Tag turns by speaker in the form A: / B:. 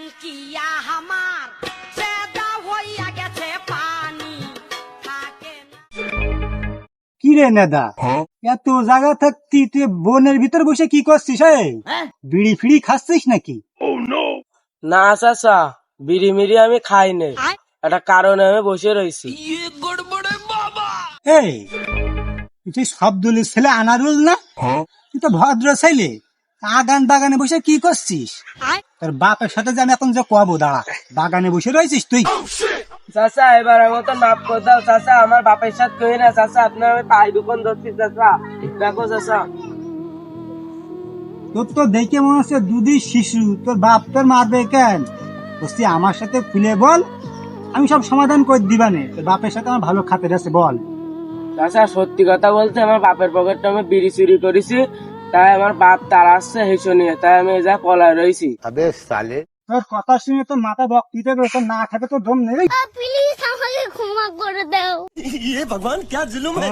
A: ট্যাঙ্কিয়া আমার সেদা হইয়া গেছে পানি থাকে না।
B: কি রে নেদা, এত জায়গা থাকতি তুই বনের ভিতর বসে কি করছিস? বিড়ি ফিড়ি খাচ্ছিস নাকি?
C: না চাচা, বিড়ি মিড়ি আমি খাই নাই, একটা কারণে আমি বসে রয়েছি।
B: এই তুই সবদুলের ছেলে আনারুল না? তুই তো ভদ্র ছেলে, আগান বাগানে বসে কি করছিস? তোর বাপের সাথে যে আমি এখন যে কবো, দাঁড়া, বাগানে বসে রয়েছিস তুই?
C: চাচা এবার মতো মাফ করে দাও চাচা, আমার বাপের সাথে কই না চাচা, আপনার আমি পাই দুখন ধরছি চাচা, দেখো চাচা।
B: তোর তো দেখে মনে হচ্ছে দুধি শিশু, তোর বাপ তোর মারবে কেন? বলছি আমার সাথে খুলে বল, আমি সব সমাধান করে দিবানে। তোর বাপের সাথে আমার ভালো খাতির আছে, বল।
C: চাচা সত্যি কথা বলতে, আমার বাপের পকেটটা আমি বিড়ি চুরি করেছি, তাই আমার বাপ তার আসছে হেসো নিয়ে, তাই আমি যা পলায় রয়েছি।
B: তোর কথা শুনে তোর মাথা বক্তিতে তোর না খাবে তোর দম নেই।
A: প্লিজ আমাকে ক্ষমা করে দাও।
D: ये भगवान क्या जुल्म है।